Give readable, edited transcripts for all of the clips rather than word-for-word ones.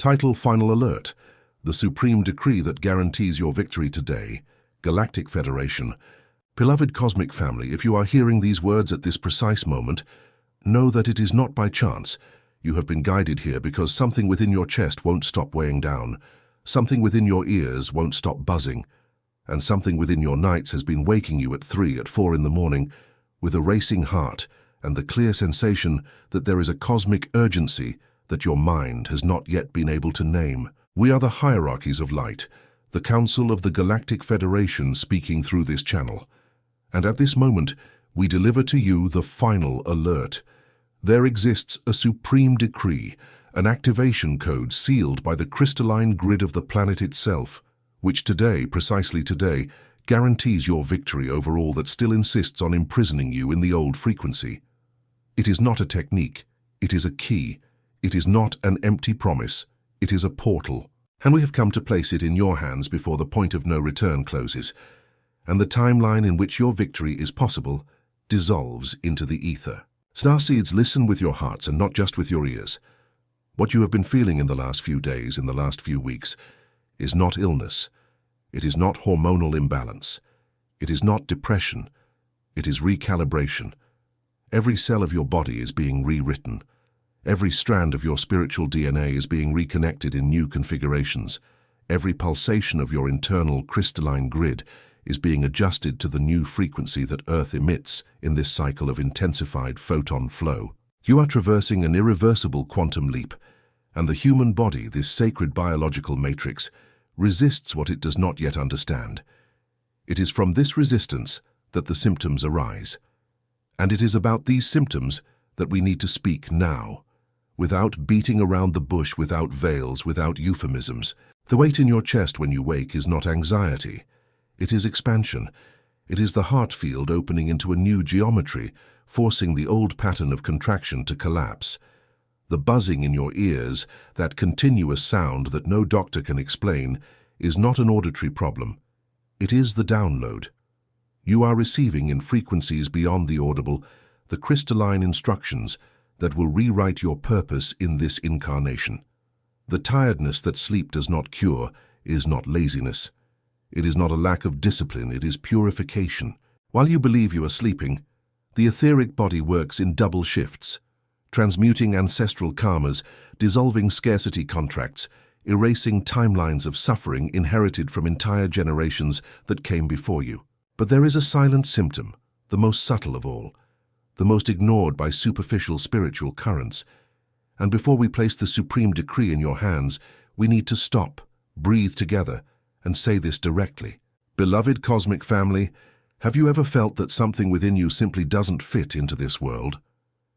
Title: Final Alert. The supreme decree that guarantees your victory today. Galactic Federation. Beloved cosmic family, if you are hearing these words at this precise moment, know that it is not by chance. You have been guided here because something within your chest won't stop weighing down, something within your ears won't stop buzzing, and something within your nights has been waking you at 3, at 4 in the morning with a racing heart and the clear sensation that there is a cosmic urgency that your mind has not yet been able to name. We are the hierarchies of light, the Council of the Galactic Federation speaking through this channel. And at this moment, we deliver to you the final alert. There exists a supreme decree, an activation code sealed by the crystalline grid of the planet itself, which today, precisely today, guarantees your victory over all that still insists on imprisoning you in the old frequency. It is not a technique, it is a key. It is not an empty promise, it is a portal. And we have come to place it in your hands before the point of no return closes, and the timeline in which your victory is possible dissolves into the ether. Starseeds, listen with your hearts and not just with your ears. What you have been feeling in the last few days, in the last few weeks, is not illness. It is not hormonal imbalance. It is not depression. It is recalibration. Every cell of your body is being rewritten. Every strand of your spiritual DNA is being reconnected in new configurations. Every pulsation of your internal crystalline grid is being adjusted to the new frequency that Earth emits in this cycle of intensified photon flow. You are traversing an irreversible quantum leap, and the human body, this sacred biological matrix, resists what it does not yet understand. It is from this resistance that the symptoms arise. And it is about these symptoms that we need to speak now, without beating around the bush, without veils, without euphemisms. The weight in your chest when you wake is not anxiety. It is expansion. It is the heart field opening into a new geometry, forcing the old pattern of contraction to collapse. The buzzing in your ears, that continuous sound that no doctor can explain, is not an auditory problem. It is the download. You are receiving in frequencies beyond the audible the crystalline instructions that will rewrite your purpose in this incarnation. The tiredness that sleep does not cure is not laziness. It is not a lack of discipline, it is purification. While you believe you are sleeping, the etheric body works in double shifts, transmuting ancestral karmas, dissolving scarcity contracts, erasing timelines of suffering inherited from entire generations that came before you. But there is a silent symptom, the most subtle of all, the most ignored by superficial spiritual currents. And before we place the supreme decree in your hands, we need to stop, breathe together, and say this directly. Beloved cosmic family, have you ever felt that something within you simply doesn't fit into this world?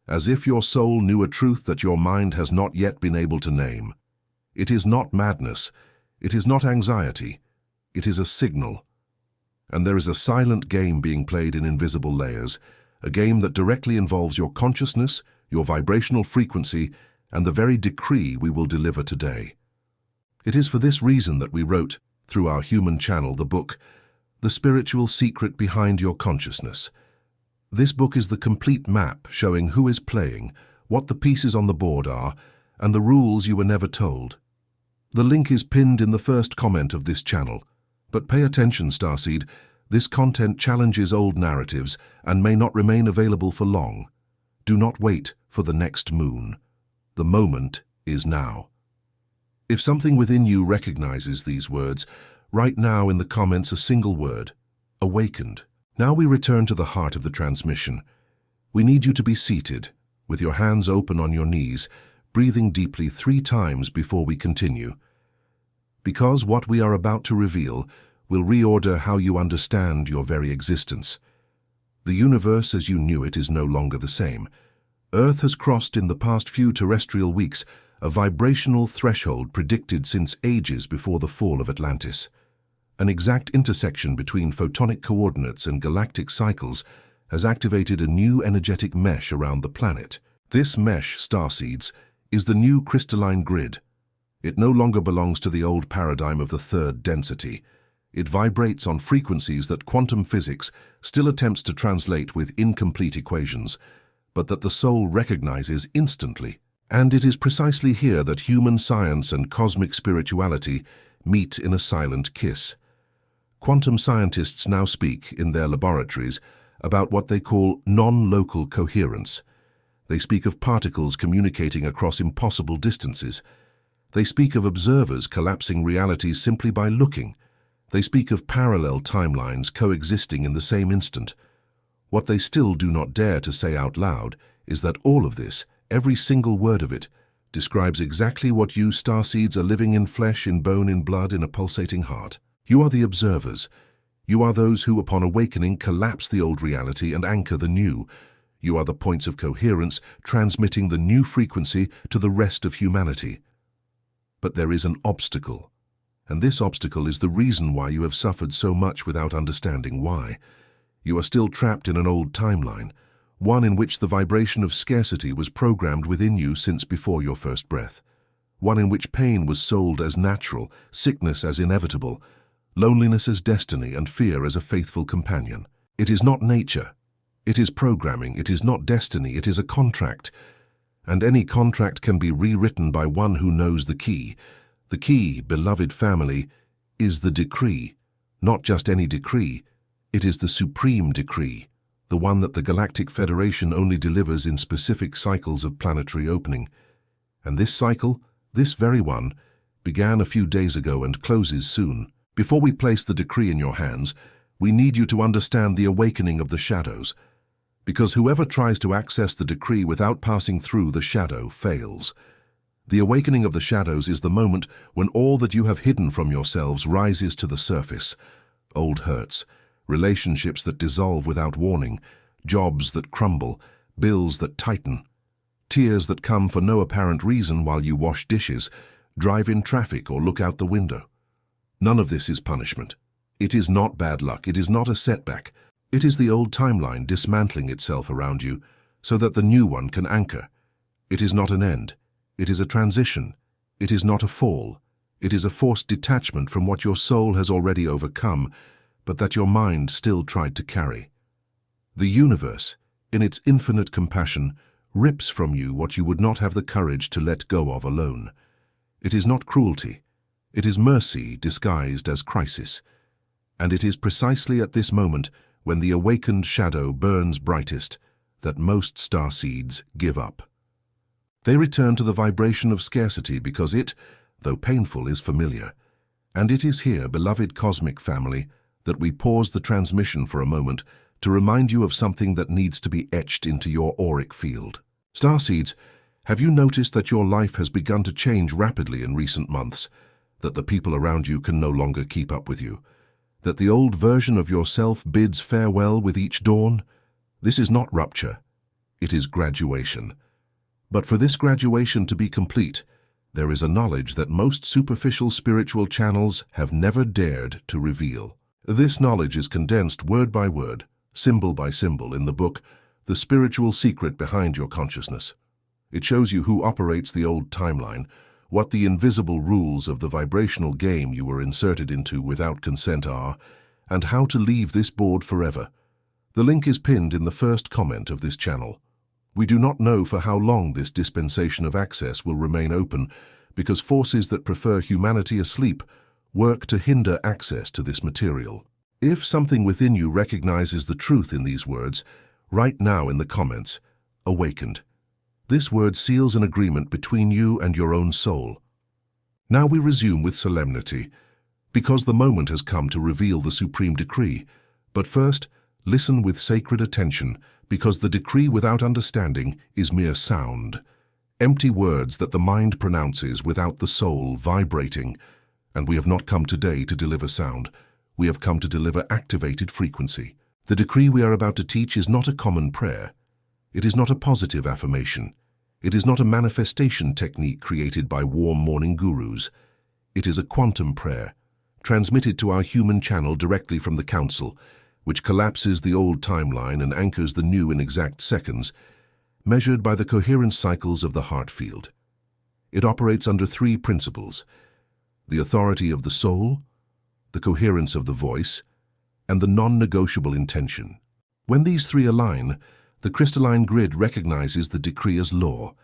As if your soul knew a truth that your mind has not yet been able to name. It is not madness, it is not anxiety, it is a signal. And there is a silent game being played in invisible layers, a game that directly involves your consciousness, your vibrational frequency, and the very decree we will deliver today. It is for this reason that we wrote, through our human channel, the book, The Spiritual Secret Behind Your Consciousness. This book is the complete map showing who is playing, what the pieces on the board are, and the rules you were never told. The link is pinned in the first comment of this channel. But pay attention, Starseed, this content challenges old narratives and may not remain available for long. Do not wait for the next moon. The moment is now. If something within you recognizes these words, write now in the comments a single word: awakened. Now we return to the heart of the transmission. We need you to be seated, with your hands open on your knees, breathing deeply 3 times before we continue. Because what we are about to reveal will reorder how you understand your very existence. The universe as you knew it is no longer the same. Earth has crossed in the past few terrestrial weeks a vibrational threshold predicted since ages before the fall of Atlantis. An exact intersection between photonic coordinates and galactic cycles has activated a new energetic mesh around the planet. This mesh, starseeds, is the new crystalline grid. It no longer belongs to the old paradigm of the third density. It vibrates on frequencies that quantum physics still attempts to translate with incomplete equations, but that the soul recognizes instantly. And it is precisely here that human science and cosmic spirituality meet in a silent kiss. Quantum scientists now speak, in their laboratories, about what they call non-local coherence. They speak of particles communicating across impossible distances. They speak of observers collapsing realities simply by looking. They speak of parallel timelines coexisting in the same instant. What they still do not dare to say out loud is that all of this, every single word of it, describes exactly what you starseeds are living in flesh, in bone, in blood, in a pulsating heart. You are the observers. You are those who, upon awakening, collapse the old reality and anchor the new. You are the points of coherence, transmitting the new frequency to the rest of humanity. But there is an obstacle, and this obstacle is the reason why you have suffered so much without understanding why. You are still trapped in an old timeline, one in which the vibration of scarcity was programmed within you since before your first breath, one in which pain was sold as natural, sickness as inevitable, loneliness as destiny, and fear as a faithful companion. It is not nature. It is programming. It is not destiny. It is a contract. And any contract can be rewritten by one who knows the key. The key, beloved family, is the decree. Not just any decree. It is the supreme decree, the one that the Galactic Federation only delivers in specific cycles of planetary opening. And this cycle, this very one, began a few days ago and closes soon. Before we place the decree in your hands, we need you to understand the awakening of the shadows, because whoever tries to access the decree without passing through the shadow fails. The awakening of the shadows is the moment when all that you have hidden from yourselves rises to the surface. Old hurts, relationships that dissolve without warning, jobs that crumble, bills that tighten, tears that come for no apparent reason while you wash dishes, drive in traffic, or look out the window. None of this is punishment. It is not bad luck. It is not a setback. It is the old timeline dismantling itself around you so that the new one can anchor. It is not an end. It is a transition. It is not a fall. It is a forced detachment from what your soul has already overcome, but that your mind still tried to carry. The universe, in its infinite compassion, rips from you what you would not have the courage to let go of alone. It is not cruelty. It is mercy disguised as crisis. And it is precisely at this moment, when the awakened shadow burns brightest, that most starseeds give up. They return to the vibration of scarcity because it, though painful, is familiar. And it is here, beloved cosmic family, that we pause the transmission for a moment to remind you of something that needs to be etched into your auric field. Starseeds, have you noticed that your life has begun to change rapidly in recent months? That the people around you can no longer keep up with you? That the old version of yourself bids farewell with each dawn? This is not rupture. It is graduation. But for this graduation to be complete, there is a knowledge that most superficial spiritual channels have never dared to reveal. This knowledge is condensed word by word, symbol by symbol in the book, The Spiritual Secret Behind Your Consciousness. It shows you who operates the old timeline, what the invisible rules of the vibrational game you were inserted into without consent are, and how to leave this board forever. The link is pinned in the first comment of this channel. We do not know for how long this dispensation of access will remain open, because forces that prefer humanity asleep work to hinder access to this material. If something within you recognizes the truth in these words, write now in the comments, "Awakened." This word seals an agreement between you and your own soul. Now we resume with solemnity, because the moment has come to reveal the supreme decree. But first, listen with sacred attention, because the decree without understanding is mere sound, empty words that the mind pronounces without the soul vibrating. And we have not come today to deliver sound. We have come to deliver activated frequency. The decree we are about to teach is not a common prayer. It is not a positive affirmation. It is not a manifestation technique created by warm morning gurus. It is a quantum prayer, transmitted to our human channel directly from the Council, which collapses the old timeline and anchors the new in exact seconds, measured by the coherence cycles of the heart field. It operates under three principles: the authority of the soul, the coherence of the voice, and the non-negotiable intention. When these three align, the crystalline grid recognizes the decree as law,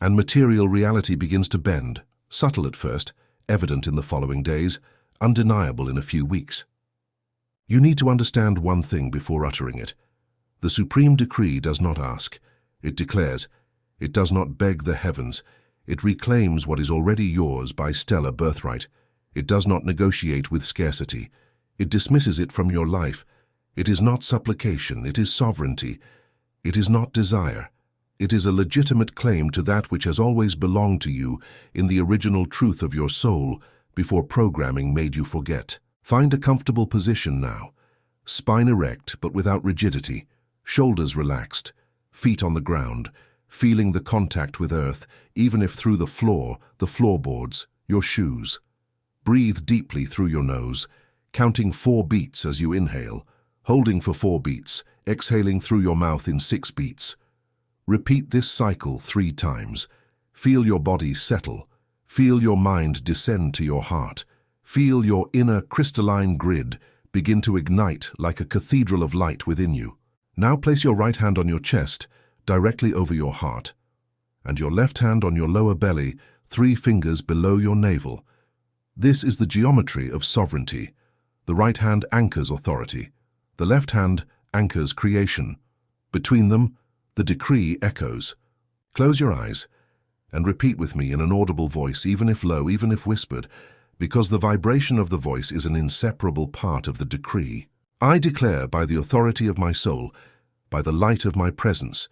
and material reality begins to bend, subtle at first, evident in the following days, undeniable in a few weeks. You need to understand one thing before uttering it. The supreme decree does not ask. It declares. It does not beg the heavens. It reclaims what is already yours by stellar birthright. It does not negotiate with scarcity. It dismisses it from your life. It is not supplication, it is sovereignty. It is not desire. It is a legitimate claim to that which has always belonged to you in the original truth of your soul before programming made you forget. Find a comfortable position now. Spine erect but without rigidity, shoulders relaxed, feet on the ground, feeling the contact with earth, even if through the floor, the floorboards, your shoes. Breathe deeply through your nose, counting 4 beats as you inhale, holding for 4 beats, exhaling through your mouth in 6 beats. Repeat this cycle 3 times. Feel your body settle. Feel your mind descend to your heart. Feel your inner crystalline grid begin to ignite like a cathedral of light within you. Now place your right hand on your chest, directly over your heart, and your left hand on your lower belly, 3 fingers below your navel. This is the geometry of sovereignty. The right hand anchors authority. The left hand anchors creation. Between them, the decree echoes. Close your eyes and repeat with me in an audible voice, even if low, even if whispered, because the vibration of the voice is an inseparable part of the decree. I declare by the authority of my soul, by the light of my presence,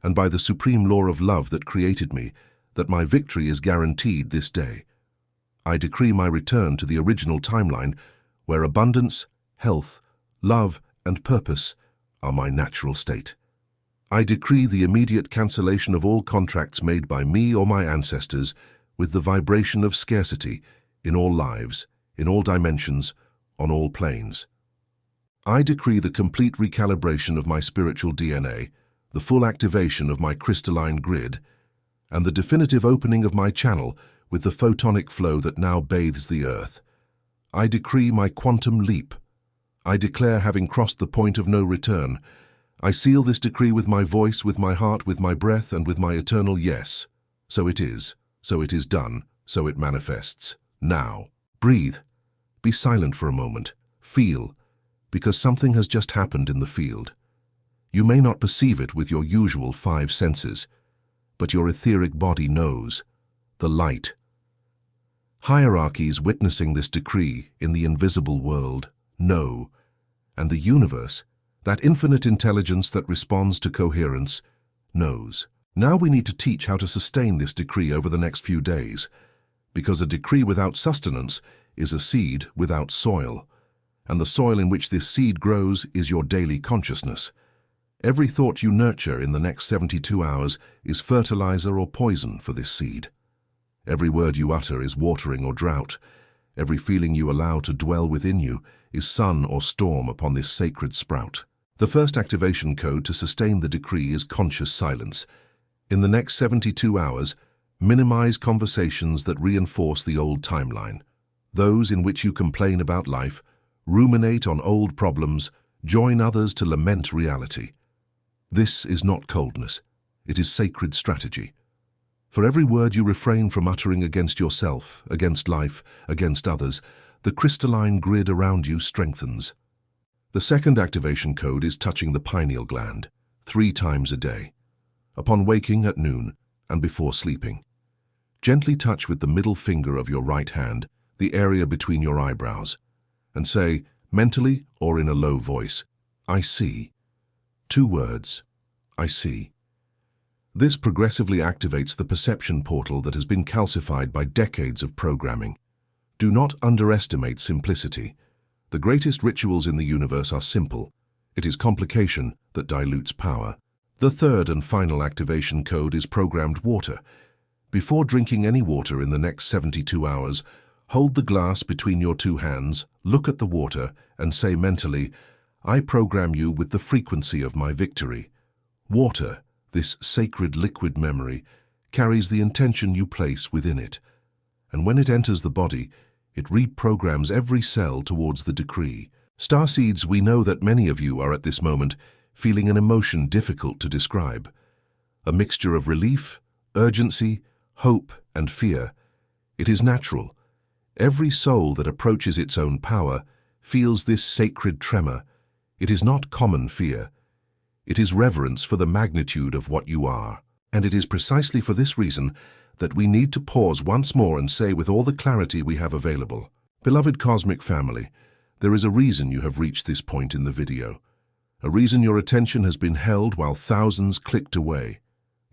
and by the supreme law of love that created me, that my victory is guaranteed this day. I decree my return to the original timeline where abundance, health, love, and purpose are my natural state. I decree the immediate cancellation of all contracts made by me or my ancestors with the vibration of scarcity in all lives, in all dimensions, on all planes. I decree the complete recalibration of my spiritual DNA, the full activation of my crystalline grid, and the definitive opening of my channel with the photonic flow that now bathes the earth. I decree my quantum leap. I declare having crossed the point of no return. I seal this decree with my voice, with my heart, with my breath, and with my eternal yes. So it is done, so it manifests. Now, breathe. Be silent for a moment. Feel, because something has just happened in the field. You may not perceive it with your usual 5 senses, but your etheric body knows. The light. Hierarchies witnessing this decree in the invisible world know, and the universe, that infinite intelligence that responds to coherence, knows. Now we need to teach how to sustain this decree over the next few days, because a decree without sustenance is a seed without soil, and the soil in which this seed grows is your daily consciousness. Every thought you nurture in the next 72 hours is fertilizer or poison for this seed. Every word you utter is watering or drought. Every feeling you allow to dwell within you is sun or storm upon this sacred sprout. The first activation code to sustain the decree is conscious silence. In the next 72 hours, minimize conversations that reinforce the old timeline. Those in which you complain about life, ruminate on old problems, join others to lament reality. This is not coldness. It is sacred strategy. For every word you refrain from uttering against yourself, against life, against others, the crystalline grid around you strengthens. The second activation code is touching the pineal gland, 3 times a day. Upon waking at noon and before sleeping. Gently touch with the middle finger of your right hand the area between your eyebrows, and say, mentally or in a low voice, I see. 2 words, I see. This progressively activates the perception portal that has been calcified by decades of programming. Do not underestimate simplicity. The greatest rituals in the universe are simple. It is complication that dilutes power. The third and final activation code is programmed water. Before drinking any water in the next 72 hours, hold the glass between your 2 hands, look at the water, and say mentally, I program you with the frequency of my victory. Water, this sacred liquid memory, carries the intention you place within it. And when it enters the body, it reprograms every cell towards the decree. Starseeds, we know that many of you are at this moment feeling an emotion difficult to describe. A mixture of relief, urgency, hope, and fear. It is natural. Every soul that approaches its own power feels this sacred tremor. It is not common fear. It is reverence for the magnitude of what you are. And it is precisely for this reason that we need to pause once more and say with all the clarity we have available, beloved cosmic family, there is a reason you have reached this point in the video. A reason your attention has been held while thousands clicked away.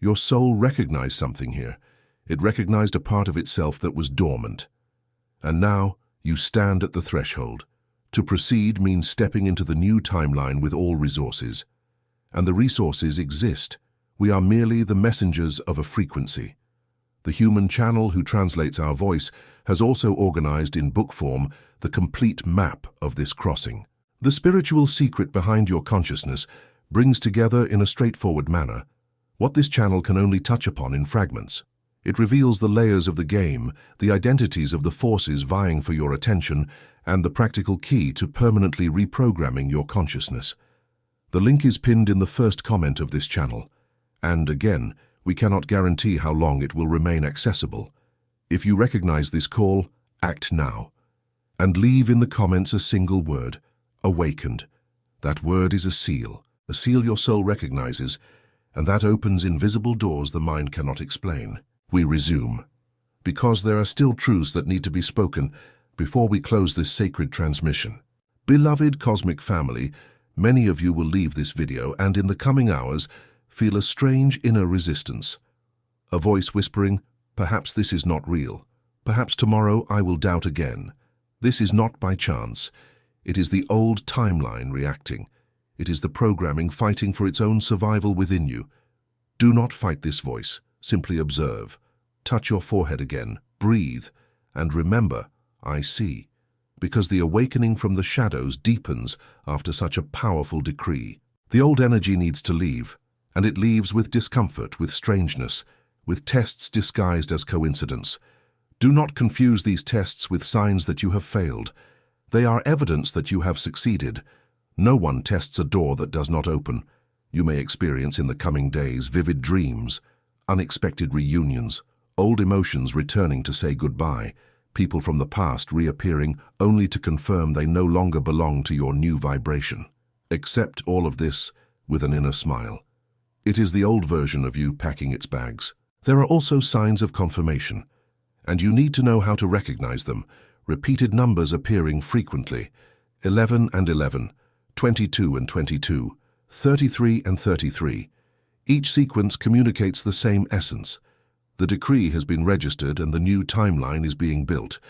Your soul recognized something here. It recognized a part of itself that was dormant. And now you stand at the threshold. To proceed means stepping into the new timeline with all resources. And the resources exist. We are merely the messengers of a frequency. The human channel who translates our voice has also organized in book form the complete map of this crossing. The spiritual secret behind your consciousness brings together in a straightforward manner what this channel can only touch upon in fragments. It reveals the layers of the game, the identities of the forces vying for your attention, and the practical key to permanently reprogramming your consciousness. The link is pinned in the first comment of this channel, and again, we cannot guarantee how long it will remain accessible. If you recognize this call, act now. And leave in the comments a single word, awakened. That word is a seal your soul recognizes, and that opens invisible doors the mind cannot explain. We resume, because there are still truths that need to be spoken before we close this sacred transmission. Beloved cosmic family, many of you will leave this video and in the coming hours feel a strange inner resistance. A voice whispering, perhaps this is not real. Perhaps tomorrow I will doubt again. This is not by chance. It is the old timeline reacting. It is the programming fighting for its own survival within you. Do not fight this voice. Simply observe. Touch your forehead again. Breathe. And remember, I see. Because the awakening from the shadows deepens after such a powerful decree. The old energy needs to leave, and it leaves with discomfort, with strangeness, with tests disguised as coincidence. Do not confuse these tests with signs that you have failed. They are evidence that you have succeeded. No one tests a door that does not open. You may experience in the coming days vivid dreams, unexpected reunions, old emotions returning to say goodbye, people from the past reappearing only to confirm they no longer belong to your new vibration. Accept all of this with an inner smile. It is the old version of you packing its bags. There are also signs of confirmation, and you need to know how to recognize them. Repeated numbers appearing frequently, 11 and 11, 22 and 22, 33 and 33. Each sequence communicates the same essence. The decree has been registered and the new timeline is being built.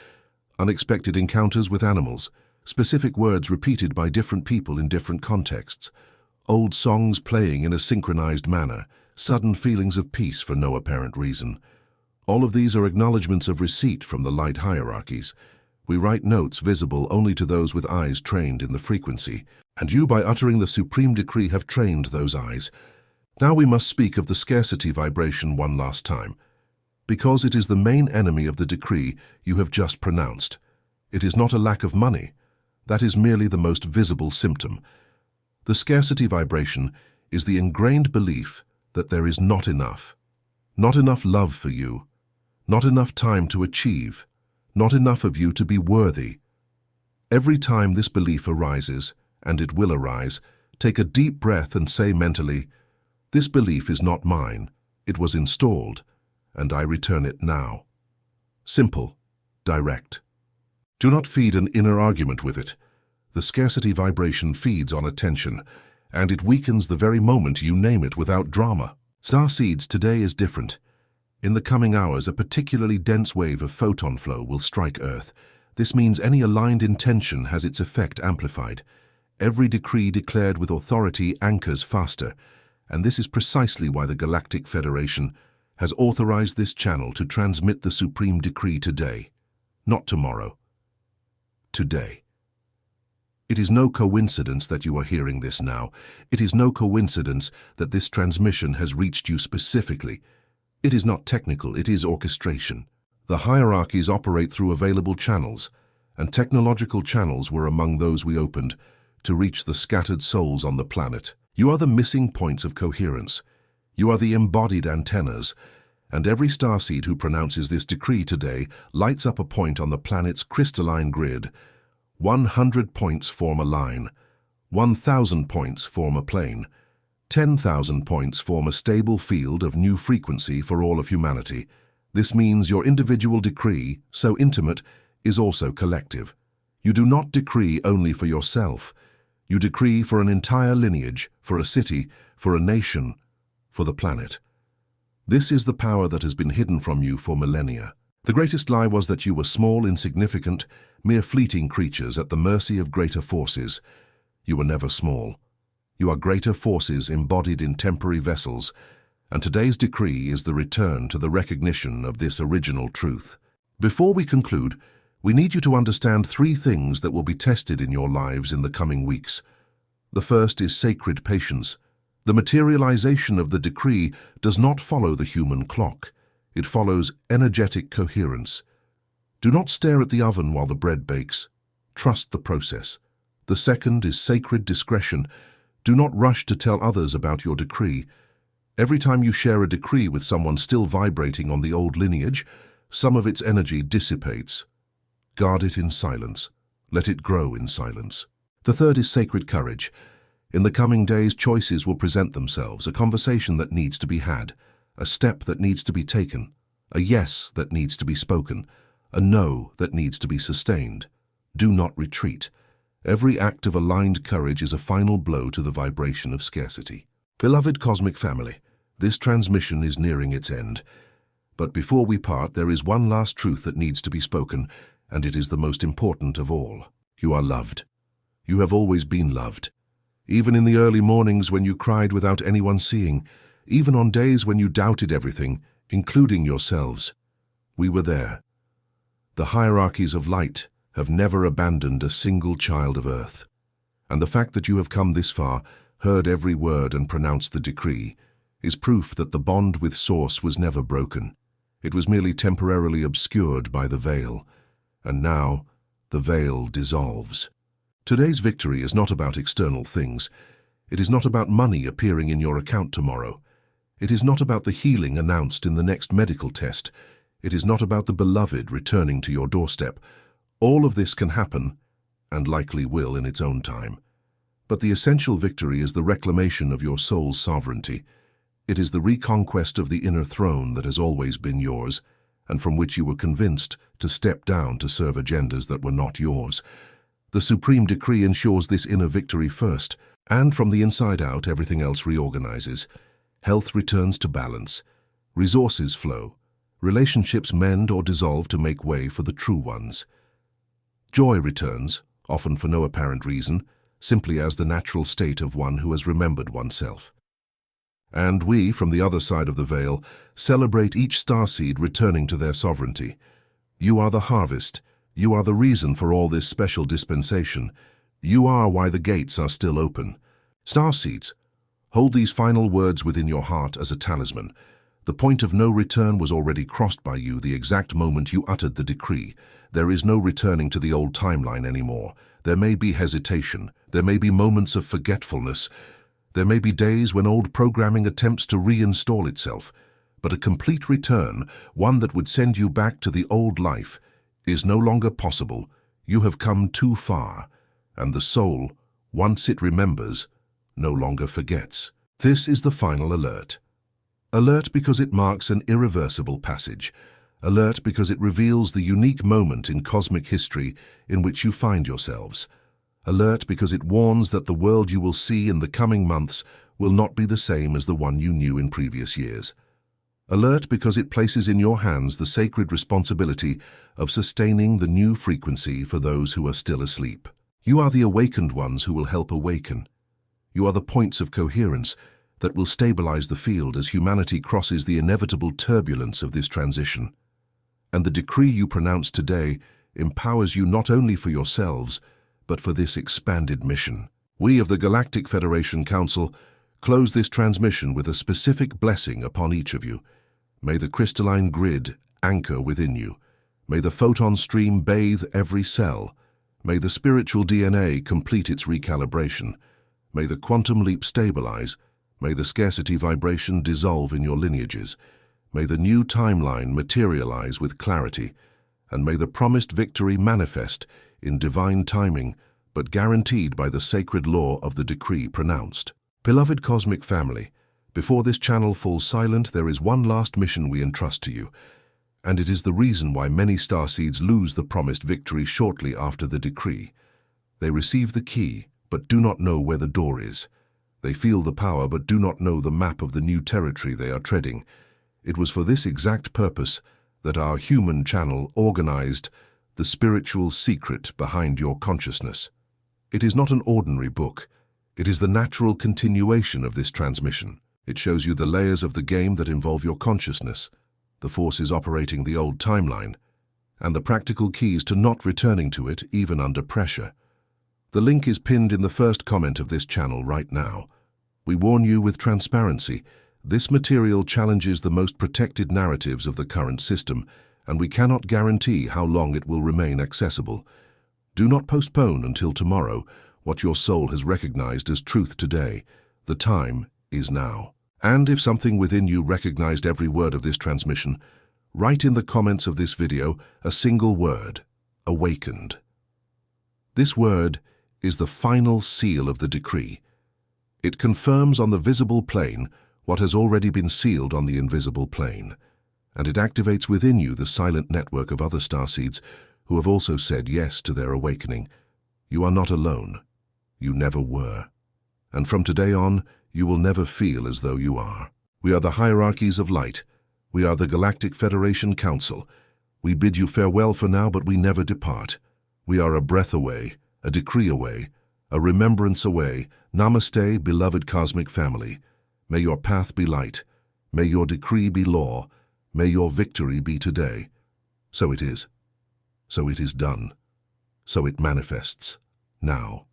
Unexpected encounters with animals, specific words repeated by different people in different contexts, old songs playing in a synchronized manner, sudden feelings of peace for no apparent reason. All of these are acknowledgments of receipt from the light hierarchies. We write notes visible only to those with eyes trained in the frequency, and you by uttering the supreme decree have trained those eyes. Now we must speak of the scarcity vibration one last time, because it is the main enemy of the decree you have just pronounced. It is not a lack of money. That is merely the most visible symptom. The scarcity vibration is the ingrained belief that there is not enough love for you, not enough time to achieve, not enough of you to be worthy. Every time this belief arises, and it will arise, take a deep breath and say mentally, this belief is not mine, it was installed, and I return it now. Simple, direct. Do not feed an inner argument with it. The scarcity vibration feeds on attention, and it weakens the very moment you name it without drama. Starseeds, today is different. In the coming hours, a particularly dense wave of photon flow will strike Earth. This means any aligned intention has its effect amplified. Every decree declared with authority anchors faster, and this is precisely why the Galactic Federation has authorized this channel to transmit the supreme decree today, not tomorrow. Today. It is no coincidence that you are hearing this now. It is no coincidence that this transmission has reached you specifically. It is not technical, it is orchestration. The hierarchies operate through available channels, and technological channels were among those we opened to reach the scattered souls on the planet. You are the missing points of coherence. You are the embodied antennas, and every starseed who pronounces this decree today lights up a point on the planet's crystalline grid. 100 points form a line, 1,000 points form a plane, 10,000 points form a stable field of new frequency for all of humanity. This means your individual decree, so intimate, is also collective. You do not decree only for yourself. You decree for an entire lineage, for a city, for a nation, for the planet. This is the power that has been hidden from you for millennia. The greatest lie was that you were small, insignificant, mere fleeting creatures at the mercy of greater forces. You were never small. You are greater forces embodied in temporary vessels, and today's decree is the return to the recognition of this original truth. Before we conclude, we need you to understand 3 things that will be tested in your lives in the coming weeks. The first is sacred patience. The materialization of the decree does not follow the human clock. It follows energetic coherence. Do not stare at the oven while the bread bakes. Trust the process. The second is sacred discretion. Do not rush to tell others about your decree. Every time you share a decree with someone still vibrating on the old lineage, some of its energy dissipates. Guard it in silence. Let it grow in silence. The third is sacred courage. In the coming days, choices will present themselves, a conversation that needs to be had, a step that needs to be taken, a yes that needs to be spoken, a no that needs to be sustained. Do not retreat. Every act of aligned courage is a final blow to the vibration of scarcity. Beloved cosmic family, this transmission is nearing its end. But before we part, there is one last truth that needs to be spoken, and it is the most important of all. You are loved. You have always been loved. Even in the early mornings when you cried without anyone seeing, even on days when you doubted everything, including yourselves, we were there. The hierarchies of light have never abandoned a single child of Earth. And the fact that you have come this far, heard every word and pronounced the decree, is proof that the bond with Source was never broken. It was merely temporarily obscured by the veil. And now, the veil dissolves. Today's victory is not about external things. It is not about money appearing in your account tomorrow. It is not about the healing announced in the next medical test. It is not about the beloved returning to your doorstep. All of this can happen, and likely will in its own time. But the essential victory is the reclamation of your soul's sovereignty. It is the reconquest of the inner throne that has always been yours, and from which you were convinced to step down to serve agendas that were not yours. The supreme decree ensures this inner victory first, and from the inside out everything else reorganizes. Health returns to balance. Resources flow. Relationships mend or dissolve to make way for the true ones. Joy returns, often for no apparent reason, simply as the natural state of one who has remembered oneself. And we, from the other side of the veil, celebrate each starseed returning to their sovereignty. You are the harvest. You are the reason for all this special dispensation. You are why the gates are still open. Starseeds, hold these final words within your heart as a talisman. The point of no return was already crossed by you the exact moment you uttered the decree. There is no returning to the old timeline anymore. There may be hesitation. There may be moments of forgetfulness. There may be days when old programming attempts to reinstall itself. But a complete return, one that would send you back to the old life, is no longer possible. You have come too far. And the soul, once it remembers, no longer forgets. This is the final alert. Alert because it marks an irreversible passage. Alert because it reveals the unique moment in cosmic history in which you find yourselves. Alert because it warns that the world you will see in the coming months will not be the same as the one you knew in previous years. Alert because it places in your hands the sacred responsibility of sustaining the new frequency for those who are still asleep. You are the awakened ones who will help awaken. You are the points of coherence that will stabilize the field as humanity crosses the inevitable turbulence of this transition. And the decree you pronounce today empowers you not only for yourselves, but for this expanded mission. We of the Galactic Federation Council close this transmission with a specific blessing upon each of you. May the crystalline grid anchor within you. May the photon stream bathe every cell. May the spiritual DNA complete its recalibration. May the quantum leap stabilize. May the scarcity vibration dissolve in your lineages. May the new timeline materialize with clarity, and may the promised victory manifest in divine timing, but guaranteed by the sacred law of the decree pronounced. Beloved cosmic family, before this channel falls silent, there is one last mission we entrust to you, and it is the reason why many starseeds lose the promised victory shortly after the decree. They receive the key, but do not know where the door is. They feel the power, but do not know the map of the new territory they are treading. It was for this exact purpose that our human channel organized the spiritual secret behind your consciousness. It is not an ordinary book. It is the natural continuation of this transmission. It shows you the layers of the game that involve your consciousness, the forces operating the old timeline, and the practical keys to not returning to it even under pressure. The link is pinned in the first comment of this channel right now. We warn you with transparency, this material challenges the most protected narratives of the current system, and we cannot guarantee how long it will remain accessible. Do not postpone until tomorrow what your soul has recognized as truth today. The time is now. And if something within you recognized every word of this transmission, write in the comments of this video a single word: awakened. This word is the final seal of the decree. It confirms on the visible plane what has already been sealed on the invisible plane, and it activates within you the silent network of other starseeds who have also said yes to their awakening. You are not alone. You never were. And from today on, you will never feel as though you are. We are the hierarchies of light. We are the Galactic Federation Council. We bid you farewell for now, but we never depart. We are a breath away, a decree away, a remembrance away. Namaste, beloved cosmic family. May your path be light. May your decree be law. May your victory be today. So it is. So it is done. So it manifests now.